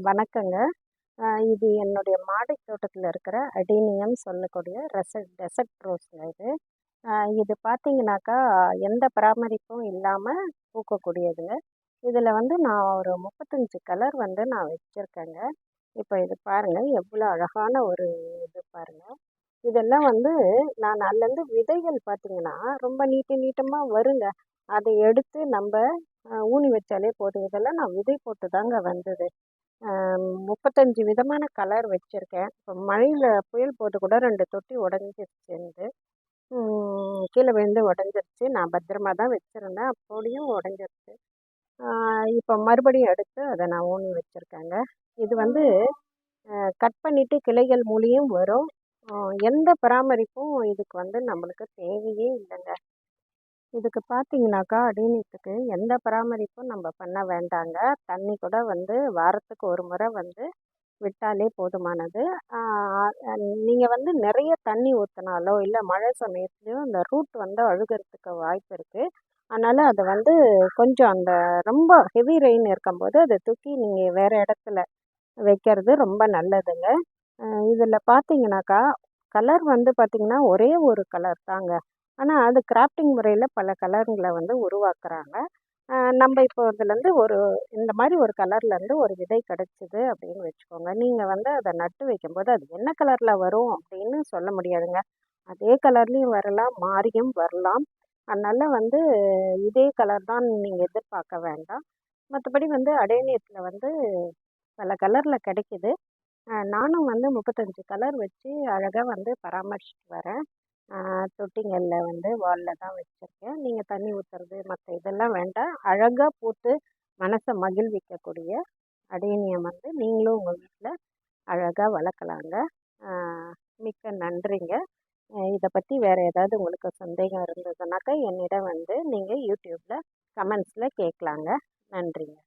வணக்கங்க. இது என்னுடைய மாடி தோட்டத்தில இருக்கிற அடேனியம் சொல்லக்கூடிய டெசர்ட் ரோஸ்ங்க இது. இது பார்த்தீங்கன்னாக்கா, எந்த பராமரிப்பும் இல்லாம பூக்கக்கூடியதுங்க. இதில வந்து நான் ஒரு 35 கலர் வந்து நான் வச்சிருக்கேங்க. இப்ப இது பாருங்க, எவ்வளோ அழகான ஒரு இது பாருங்க. இதெல்லாம் வந்து நான் அதுலேருந்து விதைகள் பார்த்தீங்கன்னா, ரொம்ப நீட்டமா வருங்க. அதை எடுத்து நம்ப ஊனி வச்சாலே போதும். இதெல்லாம் நான் விதை போட்டு தாங்க வந்தது. 35 விதமான கலர் வச்சிருக்கேன். இப்போ மழையில புயல் போட்டு கூட 2 தொட்டி உடஞ்சிருச்சு என்னது. கீழ விழுந்து உடஞ்சிருச்சு. நான் பத்திரமா தான் வச்சிருந்தேன். அப்போடியும் உடஞ்சிருச்சு. இப்போ மறுபடியும் எடுத்து அத நான் ஊனி வச்சிருக்கேங்க. இது வந்து கட் பண்ணிட்டு கிளைகள் மூலியம் வரும். எந்த பராமரிப்பும் இதுக்கு வந்து நம்மளுக்கு தேவையே இல்லங்க. இதுக்கு பார்த்தீங்கன்னாக்கா, அடிநீத்துக்கு எந்த பராமரிப்பும் நம்ம பண்ண வேண்டாங்க. தண்ணி கூட வந்து வாரத்துக்கு ஒரு முறை வந்து விட்டாலே போதுமானது. ஆ நீங்க வந்து நிறைய தண்ணி ஊத்துனாலோ, இல்ல மழை சமயத்துலயோ இந்த ரூட் வந்து அழுகறதுக்கு வாய்ப்பு இருக்கு. அதனால அத வந்து கொஞ்சம் அந்த ரொம்ப ஹெவி ரெயின் இருக்கும்போது அத தூக்கி நீங்க வேற இடத்துல வைக்கிறது ரொம்ப நல்லதுங்க. இதில பார்த்தீங்கன்னாக்கா, கலர் வந்து பார்த்தீங்கன்னா, ஒரே ஒரு கலர் தாங்க. ஆனா, அது கிராஃப்டிங் முறையில பல கலருங்கள வந்து உருவாக்குறாங்க. நம்ப இப்போ இதுலேருந்து இந்த மாரி ஒரு கலர்லேருந்து ஒரு விதை கிடைச்சது அப்படின்னு வச்சுக்கோங்க. நீங்க வந்து அத நட்டு வைக்கும்போது, அது என்ன கலர்ல வரும் அப்படின்னு சொல்ல முடியாதுங்க. அதே கலர்லயும் வரலாம், மாறியும் வரலாம். அதனால வந்து இதே கலர் தான் நீங்க எதிர்பார்க்க வேண்டாம். மத்தபடி வந்து அடேனியத்தில வந்து பல கலர்ல கிடைக்குது. நானும் வந்து 35 கலர் வச்சு அழகா வந்து பராமரிச்சுட்டு வரேன். தொட்டிங்கள்ல வந்து வால்ல தான் வச்சிருக்கேன். நீங்க தண்ணி ஊத்துறது மத்த இதெல்லாம் வேண்டாம். அழகா பூத்து மனச மகிழ்விக்கக்கூடிய அடேனியம் வந்து நீங்களும் உங்க வீட்ல அழகா வளர்க்கலாங்க. ஆ மிக்க நன்றிங்க. இத பத்தி வேற ஏதாவது உங்களுக்கு சந்தேகம் இருந்ததுனாக்கா, என்னிடம் வந்து நீங்க YouTubeல கமெண்ட்ஸ்ல கேட்கலாங்க. நன்றிங்க.